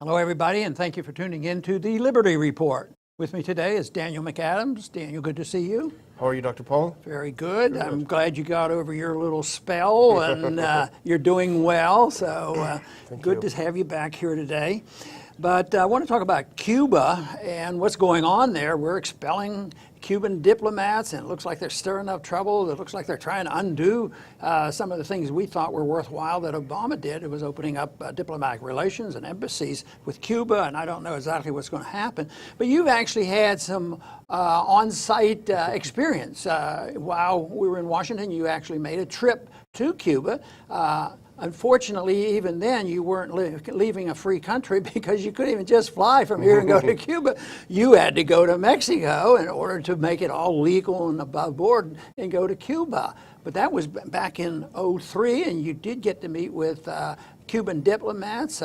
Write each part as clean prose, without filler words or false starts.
Hello, everybody, and thank you for tuning in to the Liberty Report. With me today is Daniel McAdams. Daniel, good to see you. How are you, Dr. Paul? Very good. I'm glad you got over your little spell and you're doing well. So good to have you back here today. But I want to talk about Cuba and what's going on there. We're expelling Cuban diplomats, and it looks like they're stirring up trouble. It looks like they're trying to undo some of the things we thought were worthwhile that Obama did. It was opening up diplomatic relations and embassies with Cuba, and I don't know exactly what's going to happen. But you've actually had some on-site experience. While we were in Washington, you actually made a trip to Cuba. Unfortunately, even then, you weren't leaving a free country because you couldn't even just fly from here and go to Cuba. You had to go to Mexico in order to make it all legal and above board and go to Cuba. But that was back in '03, and you did get to meet with Cuban diplomats.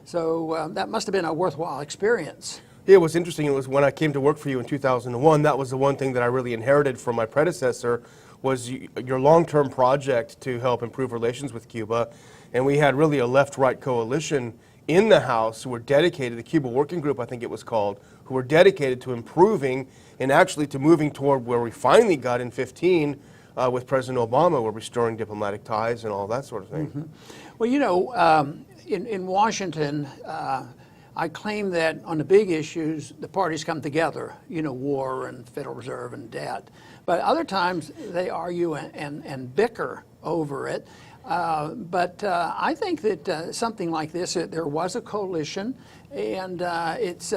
So that must have been a worthwhile experience. Yeah, it was interesting. It was when I came to work for you in 2001, that was the one thing that I really inherited from my predecessor, was your long-term project to help improve relations with Cuba. And we had really a left-right coalition in the House who were dedicated, the Cuba Working Group I think it was called, who were dedicated to improving and actually to moving toward where we finally got in '15 with President Obama, where restoring diplomatic ties and all that sort of thing. Mm-hmm. Well, you know, in Washington, I claim that on the big issues, the parties come together, you know, war and Federal Reserve and debt. But other times they argue and bicker over it. But I think that something like this, there was a coalition, and it's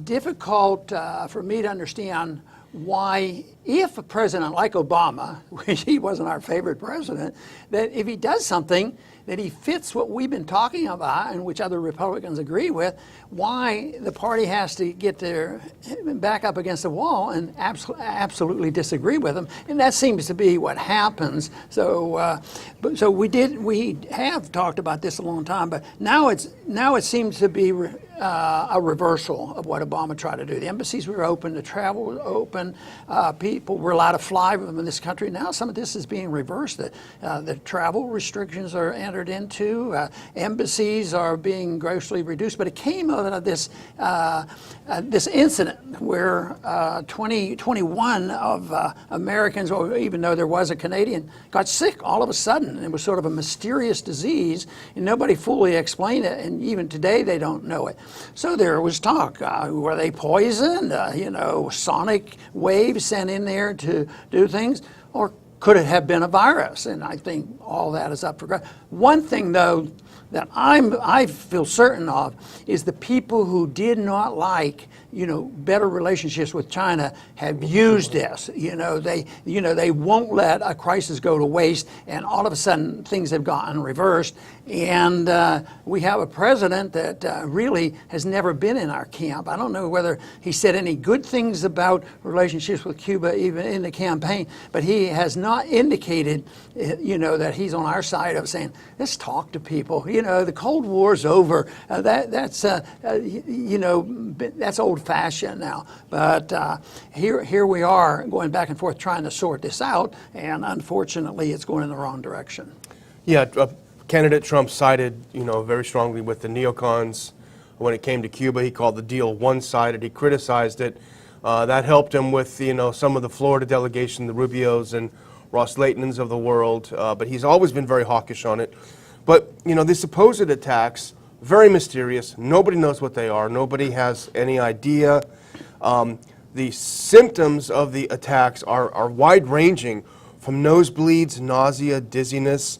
difficult for me to understand why, if a president like Obama, which he wasn't our favorite president, that if he does something that he fits what we've been talking about and which other Republicans agree with, why the party has to get their back up against the wall and absolutely disagree with them. And that seems to be what happens. So we have talked about this a long time, but now it seems to be a reversal of what Obama tried to do. The embassies were open, the travel was open, people were allowed to fly in this country. Now some of this is being reversed. The travel restrictions are entered into, embassies are being grossly reduced, but it came out of this incident where 21 of Americans, or even though there was a Canadian, got sick all of a sudden. It was sort of a mysterious disease, and nobody fully explained it, and even today they don't know it. So there was talk, were they poisoned, you know, sonic waves sent in there to do things, or could it have been a virus? And I think all that is up for grabs. One thing, though, that I feel certain of is the people who did not like, you know, better relationships with China have used this. They won't let a crisis go to waste, and all of a sudden things have gotten reversed. And we have a president that really has never been in our camp. I don't know whether he said any good things about relationships with Cuba even in the campaign, but he has not indicated, you know, that he's on our side of saying, let's talk to people. You know, the Cold War's over. That's old-fashioned now. But here we are going back and forth trying to sort this out, and unfortunately, it's going in the wrong direction. Yeah, candidate Trump sided, you know, very strongly with the neocons when it came to Cuba. He called the deal one-sided. He criticized it. That helped him with, you know, some of the Florida delegation, the Rubios and Ross Laytons of the world. But he's always been very hawkish on it. But, you know, the supposed attacks, very mysterious. Nobody knows what they are. Nobody has any idea. The symptoms of the attacks are wide-ranging, from nosebleeds, nausea, dizziness,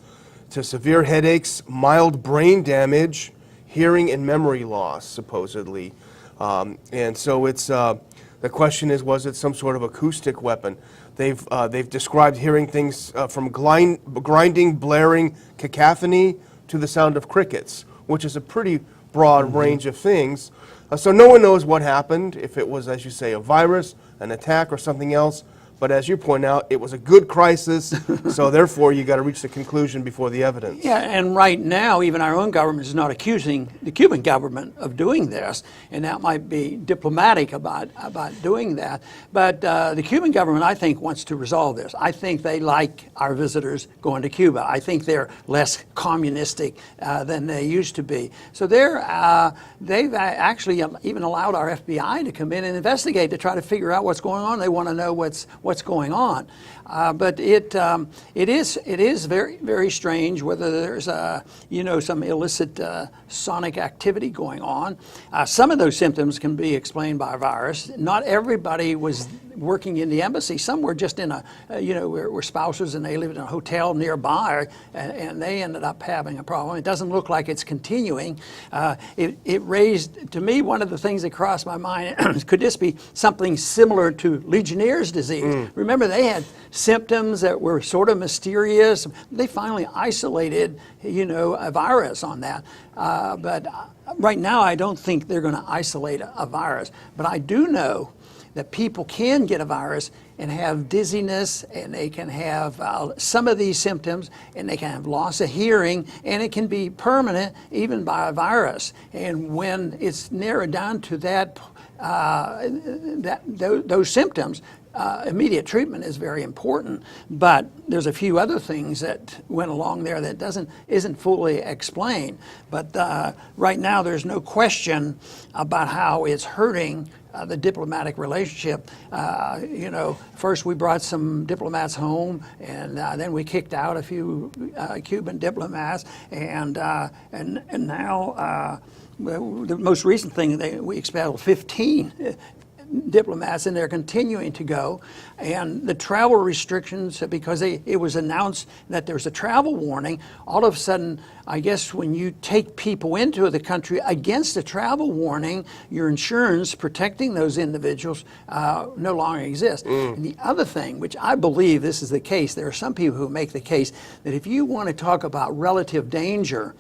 to severe headaches, mild brain damage, hearing and memory loss, supposedly. And so it's the question is, was it some sort of acoustic weapon? They've described hearing things from grinding, blaring cacophony to the sound of crickets, which is a pretty broad range of things. So no one knows what happened, if it was, as you say, a virus, an attack, or something else. But as you point out, it was a good crisis, so therefore you got to reach the conclusion before the evidence. Yeah, and right now, even our own government is not accusing the Cuban government of doing this, and that might be diplomatic about doing that. But the Cuban government, I think, wants to resolve this. I think they like our visitors going to Cuba. I think they're less communistic than they used to be. So they've actually even allowed our FBI to come in and investigate to try to figure out what's going on. They want to know what's going on. But it is very, very strange whether there's some illicit sonic activity going on. Some of those symptoms can be explained by a virus. Not everybody was working in the embassy. Some were just in were spouses and they lived in a hotel nearby, and they ended up having a problem. It doesn't look like it's continuing. It raised, to me, one of the things that crossed my mind, could this be something similar to Legionnaire's disease? Remember, they had symptoms that were sort of mysterious. They finally isolated, a virus on that. But right now, I don't think they're going to isolate a virus. But I do know that people can get a virus and have dizziness, and they can have some of these symptoms, and they can have loss of hearing, and it can be permanent even by a virus. And when it's narrowed down to those symptoms, immediate treatment is very important. But there's a few other things that went along there that isn't fully explained. But right now, there's no question about how it's hurting the diplomatic relationship. First we brought some diplomats home, and then we kicked out a few Cuban diplomats, and now the most recent thing, we expelled 15 diplomats, and they're continuing to go. And the travel restrictions, because it was announced that there's a travel warning, all of a sudden, I guess when you take people into the country against a travel warning, your insurance protecting those individuals no longer exists. And the other thing, which I believe this is the case, there are some people who make the case that if you want to talk about relative danger,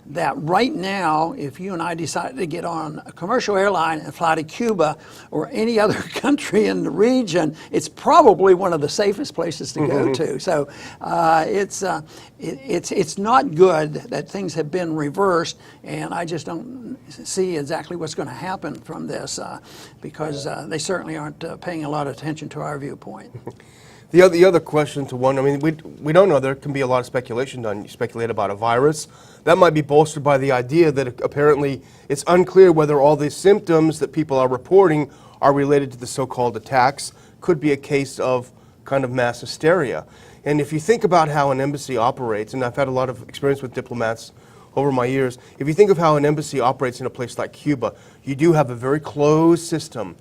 that right now, if you and I decided to get on a commercial airline and fly to Cuba or any other country in the region, it's probably one of the safest places to go to. So it's not good that things have been reversed, and I just don't see exactly what's going to happen from this because they certainly aren't paying a lot of attention to our viewpoint. The other question to wonder, we don't know. There can be a lot of speculation done. You speculate about a virus. That might be bolstered by the idea that apparently it's unclear whether all these symptoms that people are reporting are related to the so-called attacks. Could be a case of kind of mass hysteria. And if you think about how an embassy operates, and I've had a lot of experience with diplomats over my years, if you think of how an embassy operates in a place like Cuba, you do have a very closed system.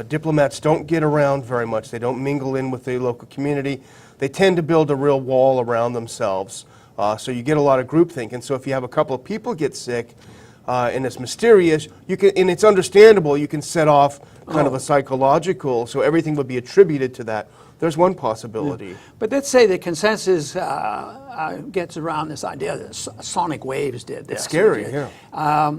Diplomats don't get around very much. They don't mingle in with the local community. They tend to build a real wall around themselves. So you get a lot of groupthink. And so if you have a couple of people get sick and it's mysterious, and it's understandable, you can set off kind of a psychological, so everything would be attributed to that. There's one possibility. Yeah. But let's say the consensus gets around this idea that sonic waves did this. It's scary, yeah.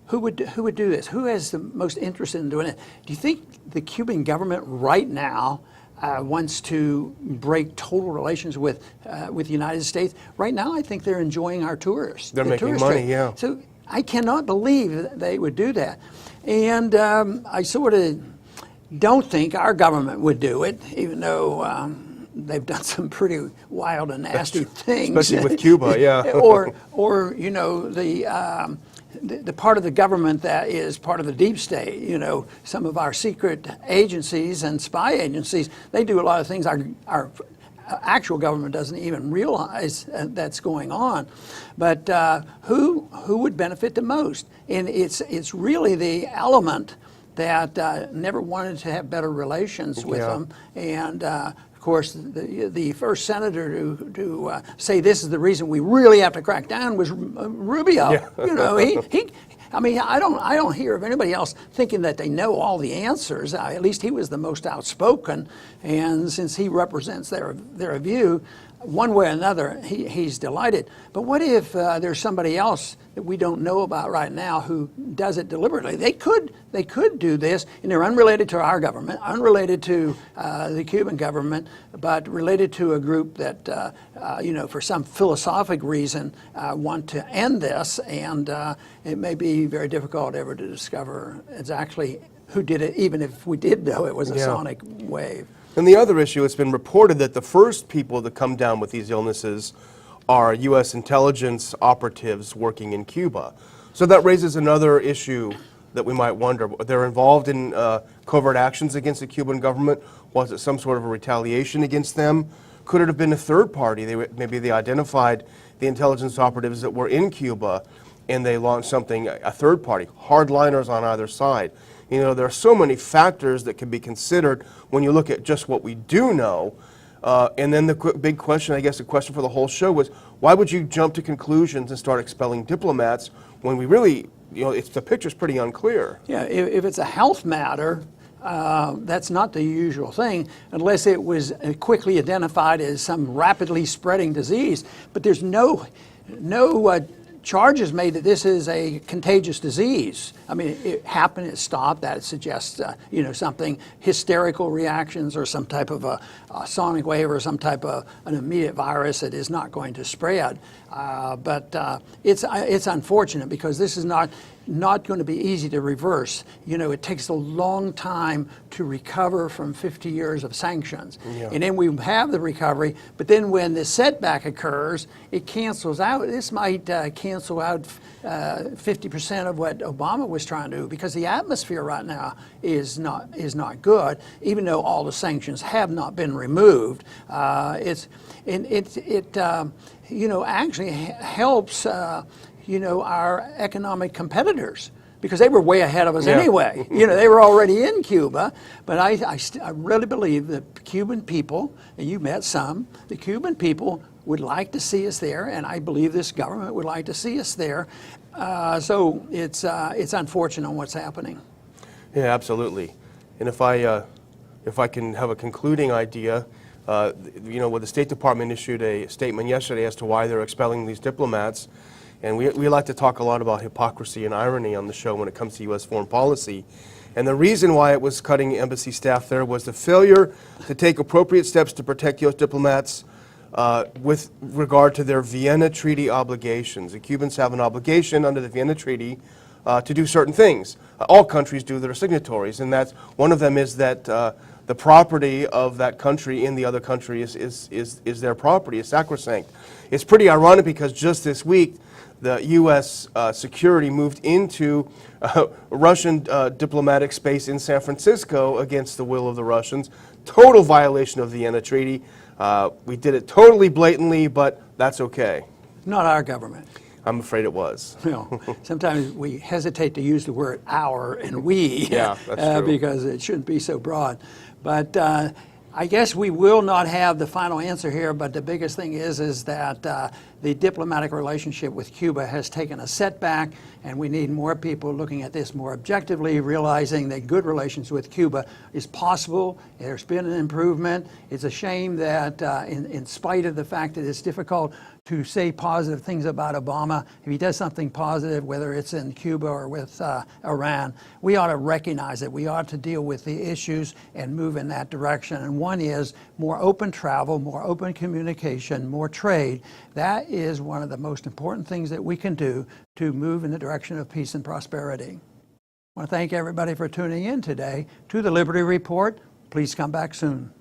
Who would do this? Who has the most interest in doing it? Do you think the Cuban government right now wants to break total relations with the United States? Right now, I think they're enjoying our tourists. They're making money, yeah. So I cannot believe that they would do that. And I sort of don't think our government would do it, even though they've done some pretty wild and nasty things. Especially with Cuba, yeah. or the part of the government that is part of the deep state, some of our secret agencies and spy agencies, they do a lot of things our actual government doesn't even realize that's going on. But who would benefit the most? And it's really the element that never wanted to have better relations with them. And of course, the first senator to say this is the reason we really have to crack down was Rubio. Yeah. I mean, I don't hear of anybody else thinking that they know all the answers. At least he was the most outspoken, and since he represents their view, one way or another, he's delighted. But what if there's somebody else that we don't know about right now who does it deliberately? They could do this, and they're unrelated to our government, unrelated to the Cuban government, but related to a group that, for some philosophic reason, want to end this, and it may be very difficult ever to discover exactly who did it, even if we did know it was a sonic wave. And the other issue, it's been reported that the first people to come down with these illnesses are U.S. intelligence operatives working in Cuba. So that raises another issue that we might wonder. They're involved in covert actions against the Cuban government. Was it some sort of a retaliation against them? Could it have been a third party? Maybe they identified the intelligence operatives that were in Cuba and they launched something, a third party, hardliners on either side. You know, there are so many factors that can be considered when you look at just what we do know. And then the big question, I guess the question for the whole show was, why would you jump to conclusions and start expelling diplomats when we really, the picture's pretty unclear? Yeah, if it's a health matter, that's not the usual thing, unless it was quickly identified as some rapidly spreading disease. But there's no charges made that this is a contagious disease. I mean, it happened, it stopped. That suggests, something, hysterical reactions or some type of a sonic wave or some type of an immediate virus that is not going to spread. But it's unfortunate because this is not going to be easy to reverse. It takes a long time to recover from 50 years of sanctions. Yeah. And then we have the recovery, but then when the setback occurs, it cancels out. This might cancel out 50% of what Obama was trying to do, because the atmosphere right now is not good, even though all the sanctions have not been removed. It actually helps our economic competitors, because they were way ahead of us anyway. They were already in Cuba. But I really believe that the Cuban people, and you met some, the Cuban people would like to see us there, and I believe this government would like to see us there. So it's unfortunate what's happening. Yeah, absolutely. And if I can have a concluding idea, the State Department issued a statement yesterday as to why they're expelling these diplomats. And we like to talk a lot about hypocrisy and irony on the show when it comes to U.S. foreign policy. And the reason why it was cutting embassy staff there was the failure to take appropriate steps to protect U.S. diplomats with regard to their Vienna Treaty obligations. The Cubans have an obligation under the Vienna Treaty to do certain things. All countries do that are signatories, and that's one of them is that the property of that country in the other country is their property, is sacrosanct. It's pretty ironic because just this week, the U.S. security moved into Russian diplomatic space in San Francisco against the will of the Russians. Total violation of the Vienna Treaty. We did it totally blatantly, but that's okay. Not our government. I'm afraid it was. Sometimes we hesitate to use the word our and we, yeah, that's true. Because it shouldn't be so broad. But I guess we will not have the final answer here, but the biggest thing is that the diplomatic relationship with Cuba has taken a setback, and we need more people looking at this more objectively, realizing that good relations with Cuba is possible. There's been an improvement. It's a shame that in spite of the fact that it's difficult to say positive things about Obama, if he does something positive, whether it's in Cuba or with Iran, we ought to recognize it. We ought to deal with the issues and move in that direction. And one is more open travel, more open communication, more trade. That is one of the most important things that we can do to move in the direction of peace and prosperity. I want to thank everybody for tuning in today to the Liberty Report. Please come back soon.